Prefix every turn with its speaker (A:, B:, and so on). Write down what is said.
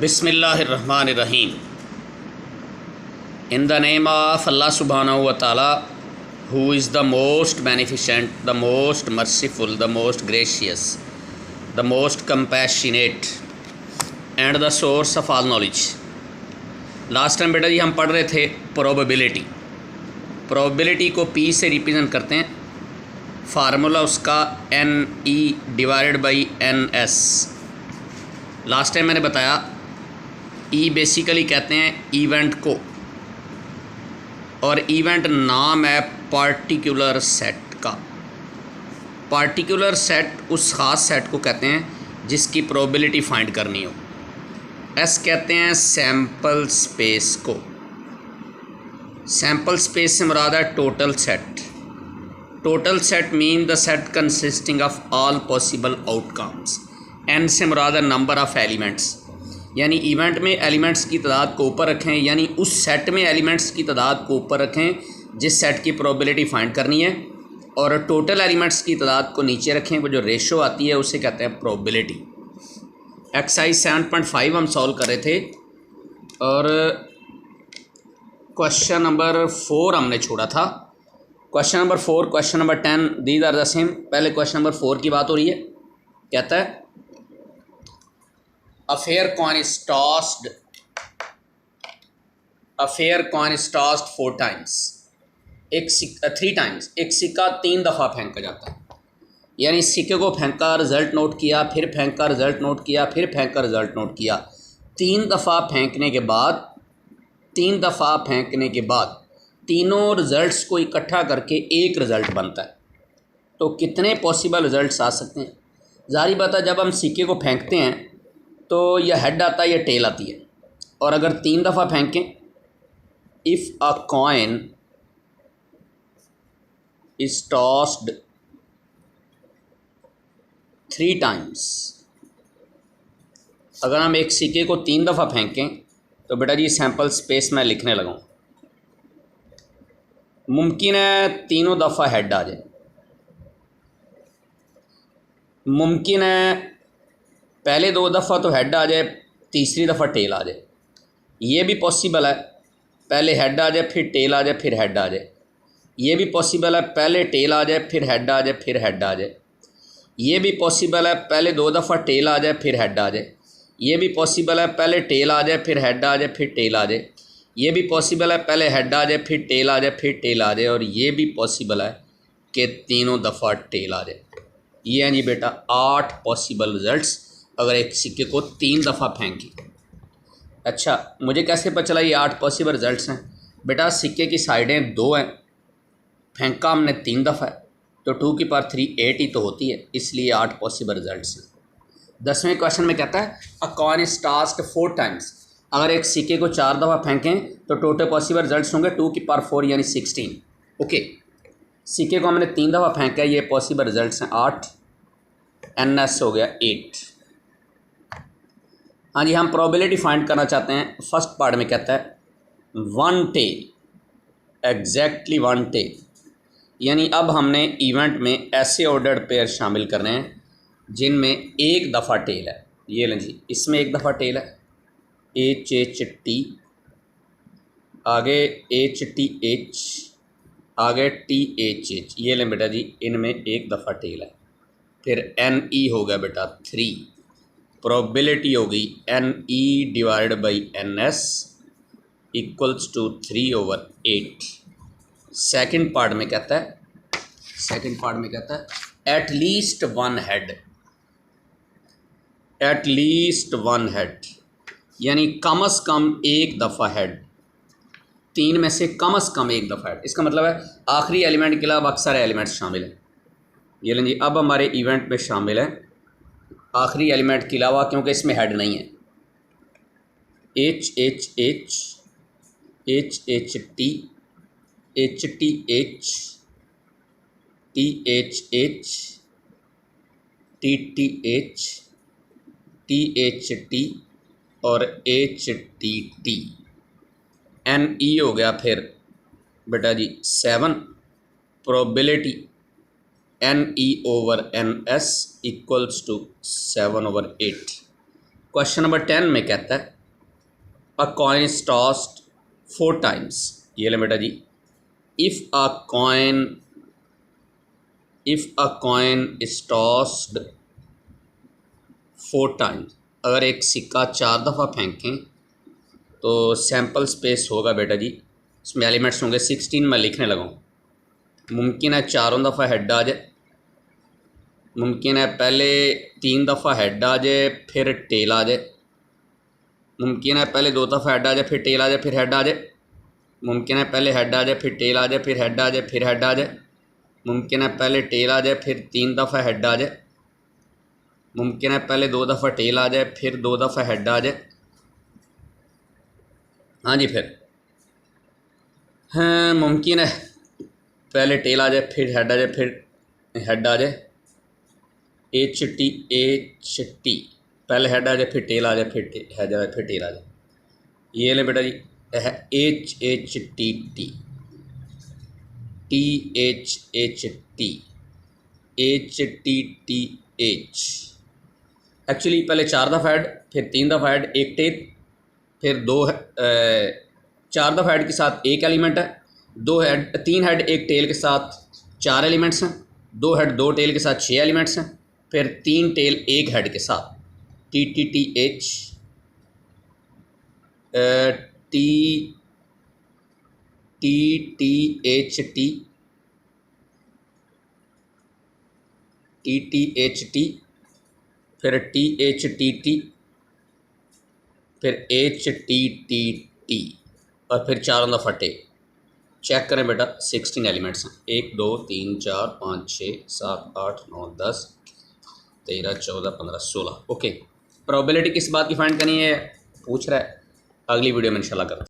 A: बिस्मिल्लाहिर्रहमानिर्रहीम। In the name of Allah subhanahu wa ta'ala, who is the most beneficent, the most merciful, the most gracious, the most compassionate and the source of all knowledge। Last time बेटा जी हम पढ़ रहे थे probability. Probability को P से represent करते हैं, फार्मूला उसका n E divided by n S. Last time मैंने बताया ई बेसिकली कहते हैं इवेंट को, और इवेंट नाम है पार्टिकुलर सेट का। पार्टिकुलर सेट उस ख़ास सेट को कहते हैं जिसकी प्रोबेबिलिटी फाइंड करनी हो। एस कहते हैं सैम्पल स्पेस को। सैम्पल स्पेस से मुराद है total set. Total set mean the set consisting of all possible outcomes. N से मुराद है नंबर ऑफ़ एलिमेंट्स, यानी इवेंट में एलिमेंट्स की तादाद को ऊपर रखें, यानी उस सेट में एलिमेंट्स की तादाद को ऊपर रखें जिस सेट की प्रोबेबिलिटी फाइंड करनी है, और टोटल एलिमेंट्स की तादाद को नीचे रखें। वो जो रेशो आती है उसे कहते हैं प्रोबेबिलिटी। एक्सरसाइज 7.5 हम सॉल्व कर रहे थे और क्वेश्चन नंबर 4 हमने छोड़ा था। Question number 4, question number 10 these are the same. पहले क्वेश्चन नंबर 4 की बात हो रही है। कहता है A fair coin is tossed 4 times। 3 times। एक सिक्का 3 दफ़ा फेंका जाता है, यानी सिक्के को फेंका, रिज़ल्ट नोट किया, फिर फेंका, रिज़ल्ट नोट किया, फिर फेंका, रिज़ल्ट नोट किया। 3 दफ़ा फेंकने के बाद तीनों रिज़ल्ट्स को इकट्ठा करके एक रिज़ल्ट बनता है। तो कितने पॉसिबल रिज़ल्ट्स आ सकते हैं? ज़ाहिर बात है, जब हम सिक्के को फेंकते हैं तो यह हेड आता है या टेल आती है। और अगर 3 दफ़ा फेंकें, if a coin is tossed 3 times, अगर हम एक सिक्के को 3 दफ़ा फेंकें तो बेटा जी सैम्पल स्पेस में लिखने लगा हूँ। मुमकिन है तीनों दफ़ा हेड आ जाए, मुमकिन है पहले 2 दफ़ा तो हेड आ जाए, तीसरी दफ़ा टेल आ जाए। ये भी पॉसिबल है पहले हेड आ जाए, फिर टेल आ जाए, फिर हेड आ जाए। ये भी पॉसिबल है पहले टेल आ जाए, फिर हेड आ जाए, फिर हेड आ जाए। ये भी पॉसिबल है पहले 2 दफ़ा टेल आ जाए, फिर हेड आ जाए। ये भी पॉसिबल है पहले टेल आ जाए, फिर हेड आ जाए, फिर टेल आ जाए। ये भी पॉसिबल है पहले हेड आ जाए, फिर टेल आ जाए, फिर टेल आ जाए। और ये भी पॉसिबल है कि तीनों दफ़ा टेल आ जाए। ये हैं जी बेटा 8 पॉसिबल रिज़ल्ट्स अगर एक सिक्के को 3 दफ़ा फेंकी। अच्छा, मुझे कैसे पता चला ये 8 पॉसिबल रिज़ल्ट्स हैं? बेटा सिक्के की साइडें 2 हैं, फेंका हमने 3 दफ़ा है, तो 2 की पावर 3 8 ही तो होती है, इसलिए 8 पॉसिबल रिज़ल्ट्स हैं। 10वें क्वेश्चन में कहता है a coin is tossed 4 times. अगर एक सिक्के को 4 दफ़ा फेंकें तो टोटल पॉसिबल रिज़ल्ट्स होंगे 2 की पावर 4 यानी 16। ओके, सिक्के को हमने 3 दफ़ा फेंका, ये पॉसिबल रिज़ल्ट्स हैं 8, एन एस हो गया 8। हाँ जी, हम प्रोबेबिलिटी फाइंड करना चाहते हैं। फर्स्ट पार्ट में कहता है 1 टेल, एग्जैक्टली 1 टेल, यानी अब हमने इवेंट में ऐसे ऑर्डर्ड पेयर शामिल करने हैं जिनमें एक दफ़ा टेल है। ये लें जी, इसमें एक दफ़ा टेल है, एच एच टी, आगे एच टी एच, आगे टी एच एच। ये लें बेटा जी, इनमें एक दफ़ा टेल है। फिर एन ई हो गया बेटा 3, प्रोबेबिलिटी हो गई n E divide by n S equals to 3/8। Second part में कहता है एट लीस्ट वन हेड, यानी कम अज़ कम एक दफ़ा हेड। 3 में से कम अज़ कम एक दफ़ा हेड, इसका मतलब है आखिरी एलिमेंट के अलावा अक्सर एलिमेंट्स शामिल हैं। ये लें जी, अब हमारे इवेंट में शामिल है आखिरी एलिमेंट के अलावा, क्योंकि इसमें हेड नहीं है। H H H, H H T, H T H, T H H, T T H, T H T और H T T. N E हो गया फिर बेटा जी 7, probability N E over N S equals to 7/8। Question number 10 में कहता है a coin is tossed 4 times. ये ले बेटा जी, if a coin is tossed 4 times, अगर एक सिक्का 4 दफ़ा फेंकें तो सैम्पल स्पेस होगा बेटा जी, इसमें एलिमेंट्स होंगे 16। मैं लिखने लगा हूँ। मुमकिन है चारों दफ़ा हेड आ जाए, मुमकिन है पहले 3 दफ़ा हेड आ जाए फिर टेल आ जाए, मुमकिन है पहले 2 दफ़ा हेड आ जाए फिर टेल आ जाए फिर हेड आ जाए, मुमकिन है पहले हेड आ जाए फिर टेल आ जाए फिर हेड आ जाए फिर हेड आ जाए, मुमकिन है पहले टेल आ जाए फिर 3 दफ़ा हेड आ जाए, मुमकिन है पहले 2 दफ़ा टेल आ जाए फिर 2 दफ़ा हेड आ जाए। हाँ जी, फिर हाँ मुमकिन है पहले टेल आ जाए फिर हेड आ जाए फिर हेड आ जाए। एच टी पहले हेड आ जाए फिर टेल आ जाए फिर हेड आ जाए फिर टेल आ जाए। ये ले बेटा जी, H T T T H. Actually पहले 4 दफ़ा हेड फिर 3 दफ़ा हेड एक टेल फिर 4 दफ़ा हेड के साथ एक एलिमेंट है, 3 हेड एक टेल के साथ 4 एलिमेंट्स हैं, 2 हेड 2 टेल के साथ 6 एलिमेंट्स हैं, फिर 3 टेल एक हेड के साथ टी एच टी फिर टी फिर टी और फिर 4 दफ़ा टेल। चेक करें बेटा, 16 एलिमेंट्स हैं, 1 2 3 4 5 6 7 8 9 10 13 14 15 16। ओके, प्रोबेबिलिटी किस बात की फाइंड करनी है पूछ रहा है, अगली वीडियो में इंशाल्लाह करते हैं।